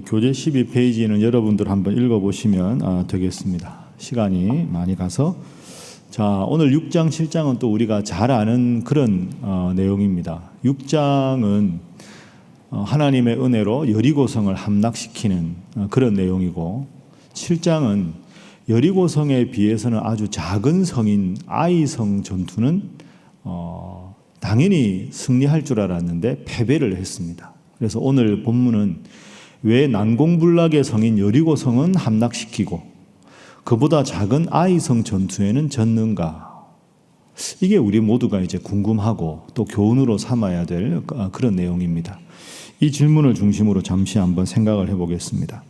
교재 12페이지는 여러분들 한번 읽어보시면 되겠습니다. 시간이 많이 가서. 자, 오늘 6장, 7장은 또 우리가 잘 아는 그런 내용입니다. 6장은 하나님의 은혜로 여리고성을 함락시키는 그런 내용이고, 7장은 여리고성에 비해서는 아주 작은 성인 아이성 전투는 당연히 승리할 줄 알았는데 패배를 했습니다. 그래서 오늘 본문은 왜 난공불락의 성인 여리고성은 함락시키고 그보다 작은 아이성 전투에는 졌는가? 이게 우리 모두가 이제 궁금하고 또 교훈으로 삼아야 될 그런 내용입니다. 이 질문을 중심으로 잠시 한번 생각을 해보겠습니다.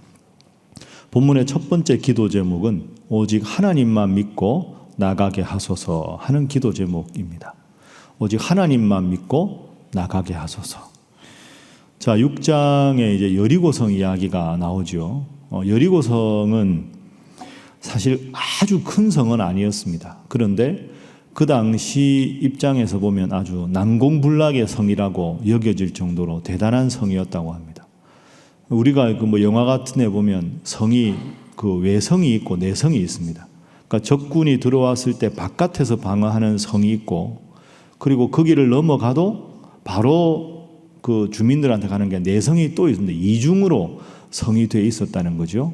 본문의 첫 번째 기도 제목은 오직 하나님만 믿고 나가게 하소서 하는 기도 제목입니다. 오직 하나님만 믿고 나가게 하소서. 자, 6장에 이제 여리고성 이야기가 나오죠. 여리고성은 사실 아주 큰 성은 아니었습니다. 그런데 그 당시 입장에서 보면 아주 난공불락의 성이라고 여겨질 정도로 대단한 성이었다고 합니다. 우리가 영화 같은 데 보면 성이 외성이 있고 내성이 있습니다. 그러니까 적군이 들어왔을 때 바깥에서 방어하는 성이 있고, 그리고 거기를 넘어가도 바로 그 주민들한테 가는 게 내성이 또 있는데 이중으로 성이 되어 있었다는 거죠.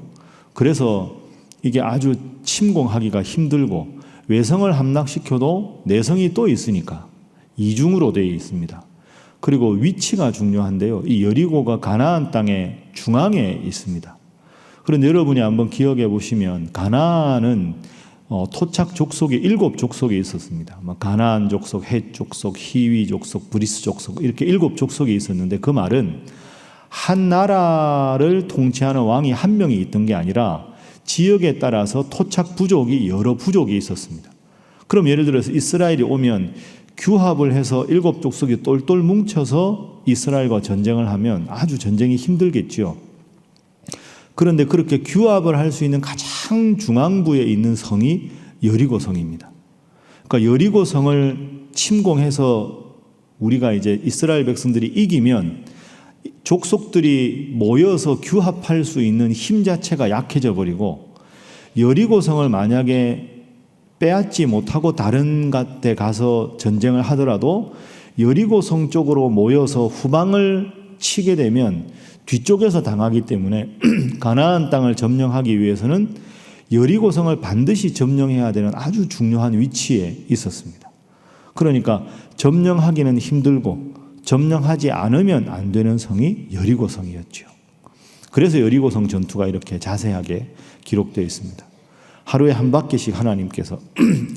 그래서 이게 아주 침공하기가 힘들고 외성을 함락시켜도 내성이 또 있으니까 이중으로 되어 있습니다. 그리고 위치가 중요한데요. 이 여리고가 가나안 땅의 중앙에 있습니다. 그런데 여러분이 한번 기억해 보시면 가나안은 토착 족속이 7 족속이 있었습니다. 가나안 족속, 헷 족속, 히위 족속, 브리스 족속 이렇게 7 족속이 있었는데, 그 말은 한 나라를 통치하는 왕이 한 명이 있던 게 아니라 지역에 따라서 토착 부족이 여러 부족이 있었습니다. 그럼 예를 들어서 이스라엘이 오면 규합을 해서 7 족속이 똘똘 뭉쳐서 이스라엘과 전쟁을 하면 아주 전쟁이 힘들겠죠. 그런데 그렇게 규합을 할 수 있는 가장 중앙부에 있는 성이 여리고성입니다. 그러니까 여리고성을 침공해서 우리가 이제 이스라엘 백성들이 이기면 족속들이 모여서 규합할 수 있는 힘 자체가 약해져 버리고, 여리고성을 만약에 빼앗지 못하고 다른 데 가서 전쟁을 하더라도 여리고성 쪽으로 모여서 후방을 치게 되면 뒤쪽에서 당하기 때문에 가나안 땅을 점령하기 위해서는 여리고성을 반드시 점령해야 되는 아주 중요한 위치에 있었습니다. 그러니까 점령하기는 힘들고 점령하지 않으면 안 되는 성이 여리고성이었죠. 그래서 여리고성 전투가 이렇게 자세하게 기록되어 있습니다. 하루에 한 바퀴씩 하나님께서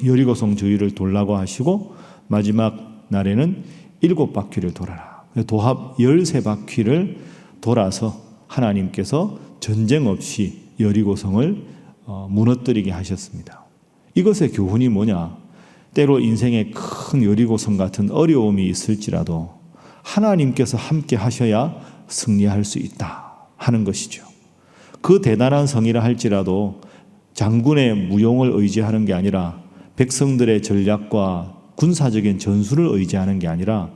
여리고성 주위를 돌라고 하시고 마지막 날에는 7바퀴를 돌아라. 도합 13바퀴를 돌아서 하나님께서 전쟁 없이 여리고성을 무너뜨리게 하셨습니다. 이것의 교훈이 뭐냐? 때로 인생에 큰 여리고성 같은 어려움이 있을지라도 하나님께서 함께 하셔야 승리할 수 있다 하는 것이죠. 그 대단한 성이라 할지라도 장군의 무용을 의지하는 게 아니라, 백성들의 전략과 군사적인 전술을 의지하는 게 아니라,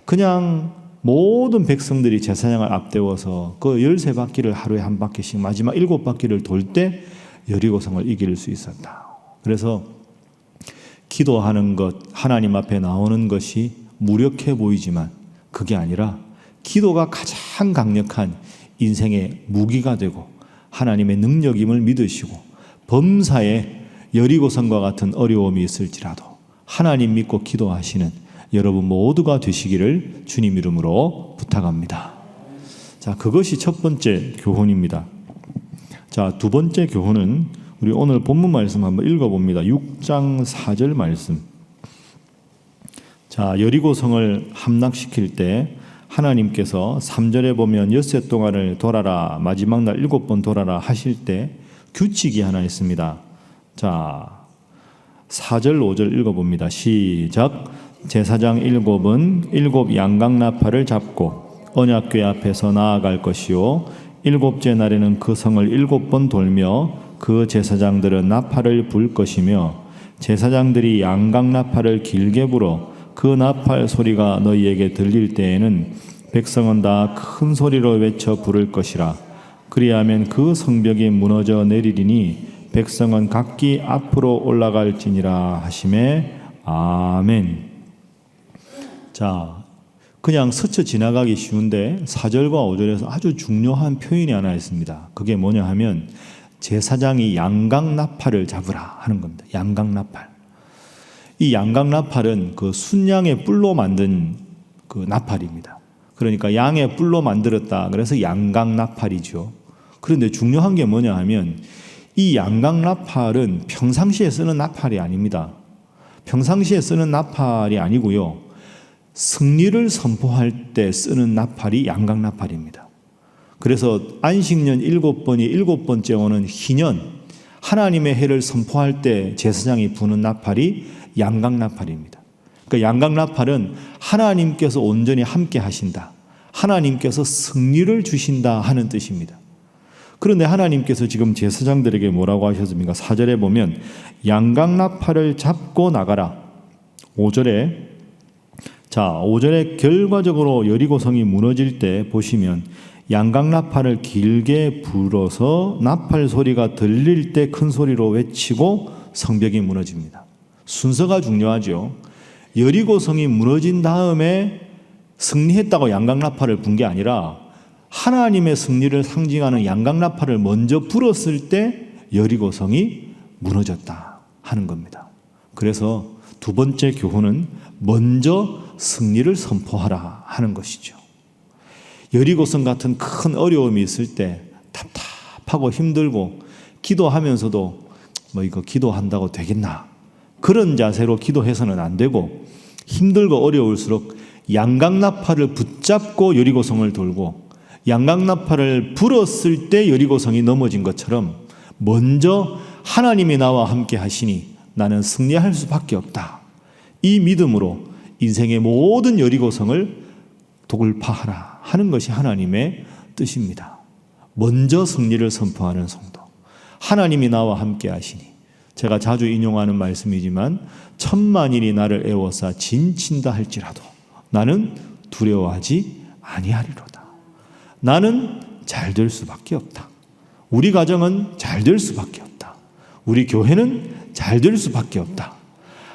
그냥 모든 백성들이 제사장을 앞세워서 그 13바퀴를 하루에 한 바퀴씩 마지막 7바퀴를 돌 때 여리고성을 이길 수 있었다. 그래서 기도하는 것, 하나님 앞에 나오는 것이 무력해 보이지만 그게 아니라 기도가 가장 강력한 인생의 무기가 되고 하나님의 능력임을 믿으시고, 범사에 여리고성과 같은 어려움이 있을지라도 하나님 믿고 기도하시는 여러분 모두가 되시기를 주님 이름으로 부탁합니다. 자, 그것이 첫 번째 교훈입니다. 자, 두 번째 교훈은 우리 오늘 본문 말씀 한번 읽어봅니다. 6장 4절 말씀. 자, 여리고성을 함락시킬 때 하나님께서 3절에 보면 엿새 동안을 돌아라, 마지막 날 7번 돌아라 하실 때 규칙이 하나 있습니다. 자, 4절 5절 읽어봅니다. 시작. 제사장 7은 7 양강나팔을 잡고 언약궤 앞에서 나아갈 것이요 7째 날에는 그 성을 7번 돌며 그 제사장들은 나팔을 불 것이며, 제사장들이 양강나팔을 길게 불어 그 나팔 소리가 너희에게 들릴 때에는 백성은 다 큰 소리로 외쳐 부를 것이라. 그리하면 그 성벽이 무너져 내리리니 백성은 각기 앞으로 올라갈지니라 하시매 아멘. 자, 그냥 스쳐 지나가기 쉬운데 4절과 5절에서 아주 중요한 표현이 하나 있습니다. 그게 뭐냐 하면 제사장이 양강나팔을 잡으라 하는 겁니다. 양강나팔. 이 양강나팔은 그 순양의 뿔로 만든 그 나팔입니다. 그러니까 양의 뿔로 만들었다. 그래서 양강나팔이죠. 그런데 중요한 게 뭐냐 하면 이 양강나팔은 평상시에 쓰는 나팔이 아닙니다. 평상시에 쓰는 나팔이 아니고요. 승리를 선포할 때 쓰는 나팔이 양강나팔입니다. 그래서 안식년 7번이 7번째 오는 희년, 하나님의 해를 선포할 때 제사장이 부는 나팔이 양강나팔입니다. 그러니까 양강나팔은 하나님께서 온전히 함께 하신다. 하나님께서 승리를 주신다 하는 뜻입니다. 그런데 하나님께서 지금 제사장들에게 뭐라고 하셨습니까? 4절에 보면 양강나팔을 잡고 나가라. 5절에 결과적으로 여리고성이 무너질 때 보시면 양강나팔을 길게 불어서 나팔 소리가 들릴 때 큰 소리로 외치고 성벽이 무너집니다. 순서가 중요하죠. 여리고성이 무너진 다음에 승리했다고 양강나팔을 분 게 아니라 하나님의 승리를 상징하는 양강나팔을 먼저 불었을 때 여리고성이 무너졌다 하는 겁니다. 그래서 두 번째 교훈은 먼저 승리를 선포하라 하는 것이죠. 여리고성 같은 큰 어려움이 있을 때 답답하고 힘들고 기도하면서도 뭐 이거 기도한다고 되겠나, 그런 자세로 기도해서는 안 되고 힘들고 어려울수록 양강나팔을 붙잡고 여리고성을 돌고 양강나팔을 불었을 때 여리고성이 넘어진 것처럼 먼저 하나님이 나와 함께 하시니 나는 승리할 수밖에 없다. 이 믿음으로 인생의 모든 여리고성을 돌파하라 하는 것이 하나님의 뜻입니다. 먼저 승리를 선포하는 성도. 하나님이 나와 함께 하시니, 제가 자주 인용하는 말씀이지만 천만인이 나를 애워싸 진친다 할지라도 나는 두려워하지 아니하리로다. 나는 잘 될 수밖에 없다. 우리 가정은 잘 될 수밖에 없다. 우리 교회는 잘 될 수밖에 없다.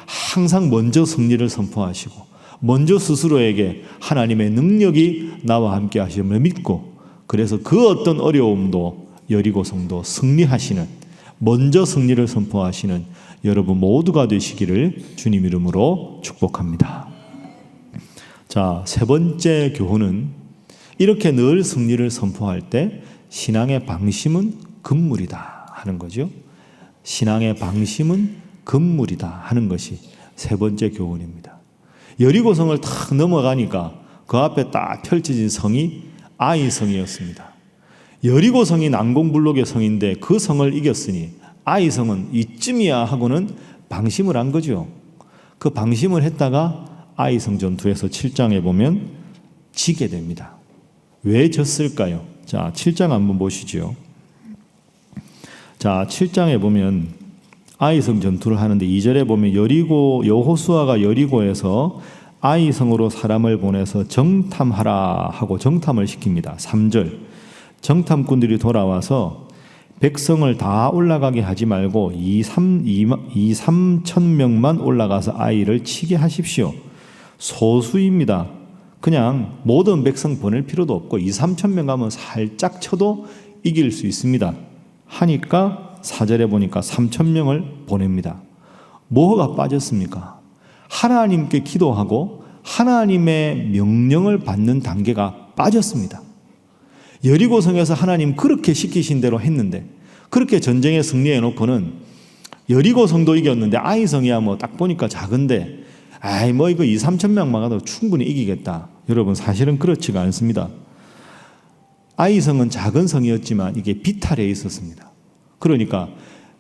항상 먼저 승리를 선포하시고 먼저 스스로에게 하나님의 능력이 나와 함께 하심을 믿고, 그래서 그 어떤 어려움도 여리고성도 승리하시는, 먼저 승리를 선포하시는 여러분 모두가 되시기를 주님 이름으로 축복합니다. 자, 세 번째 교훈은 이렇게 늘 승리를 선포할 때 신앙의 방심은 금물이다 하는 거죠. 신앙의 방심은 금물이다 하는 것이 세 번째 교훈입니다. 여리고성을 탁 넘어가니까 그 앞에 딱 펼쳐진 성이 아이성이었습니다. 여리고성이 난공불록의 성인데 그 성을 이겼으니 아이성은 이쯤이야 하고는 방심을 한 거죠. 그 방심을 했다가 아이성 전투에서 7장에 보면 지게 됩니다. 왜 졌을까요? 자, 7장 한번 보시죠. 자, 7장에 보면 아이성 전투를 하는데 2절에 보면 여호수아가 여리고에서 아이성으로 사람을 보내서 정탐하라 하고 정탐을 시킵니다. 3절, 정탐꾼들이 돌아와서 백성을 다 올라가게 하지 말고 3,000명만 올라가서 아이를 치게 하십시오. 소수입니다. 그냥 모든 백성 보낼 필요도 없고 3,000명 가면 살짝 쳐도 이길 수 있습니다 하니까 4절에 보니까 3,000명을 보냅니다. 뭐가 빠졌습니까? 하나님께 기도하고 하나님의 명령을 받는 단계가 빠졌습니다. 여리고성에서 하나님 그렇게 시키신 대로 했는데, 그렇게 전쟁에 승리해 놓고는 여리고성도 이겼는데 아이성이야 뭐 딱 보니까 작은데 뭐 이거 3,000명만 가도 충분히 이기겠다. 여러분, 사실은 그렇지가 않습니다. 아이성은 작은 성이었지만 이게 비탈에 있었습니다. 그러니까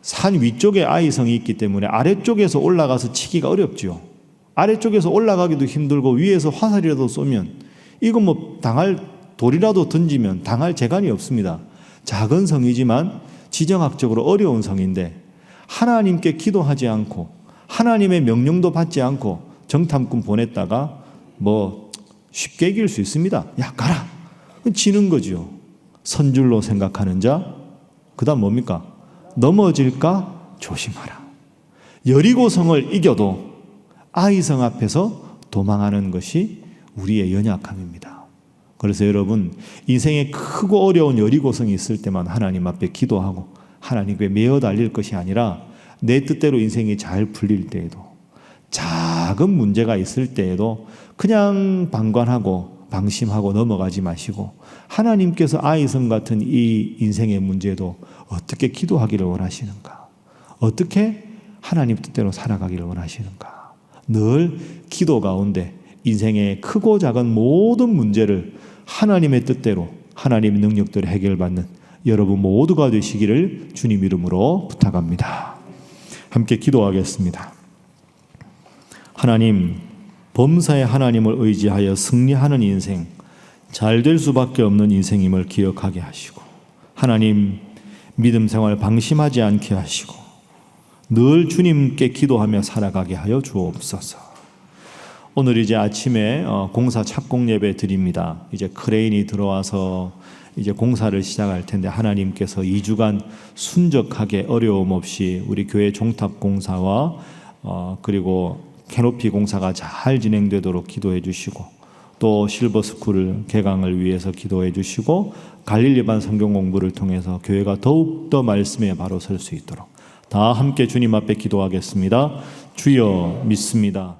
산 위쪽에 아이성이 있기 때문에 아래쪽에서 올라가서 치기가 어렵죠. 아래쪽에서 올라가기도 힘들고 위에서 화살이라도 쏘면 이거 뭐 당할 돌이라도 던지면 당할 재간이 없습니다. 작은 성이지만 지정학적으로 어려운 성인데 하나님께 기도하지 않고 하나님의 명령도 받지 않고 정탐꾼 보냈다가 뭐 쉽게 이길 수 있습니다. 야, 가라. 지는 거죠. 선줄로 생각하는 자, 그 다음 뭡니까? 넘어질까 조심하라. 여리고성을 이겨도 아이성 앞에서 도망하는 것이 우리의 연약함입니다. 그래서 여러분, 인생에 크고 어려운 여리고성이 있을 때만 하나님 앞에 기도하고 하나님께 매어 달릴 것이 아니라 내 뜻대로 인생이 잘 풀릴 때에도, 작은 문제가 있을 때에도 그냥 방관하고 방심하고 넘어가지 마시고 하나님께서 아이성 같은 이 인생의 문제도 어떻게 기도하기를 원하시는가, 어떻게 하나님 뜻대로 살아가기를 원하시는가, 늘 기도 가운데 인생의 크고 작은 모든 문제를 하나님의 뜻대로 하나님의 능력대로 해결받는 여러분 모두가 되시기를 주님 이름으로 부탁합니다. 함께 기도하겠습니다. 하나님, 범사의 하나님을 의지하여 승리하는 인생, 잘 될 수밖에 없는 인생임을 기억하게 하시고, 하나님 믿음 생활 방심하지 않게 하시고 늘 주님께 기도하며 살아가게 하여 주옵소서. 오늘 이제 아침에 공사 착공 예배 드립니다. 이제 크레인이 들어와서 이제 공사를 시작할 텐데 하나님께서 2주간 순적하게 어려움 없이 우리 교회 종탑 공사와 그리고 캐노피 공사가 잘 진행되도록 기도해 주시고, 또 실버스쿨 개강을 위해서 기도해 주시고, 갈릴리반 성경 공부를 통해서 교회가 더욱더 말씀에 바로 설 수 있도록 다 함께 주님 앞에 기도하겠습니다. 주여 믿습니다.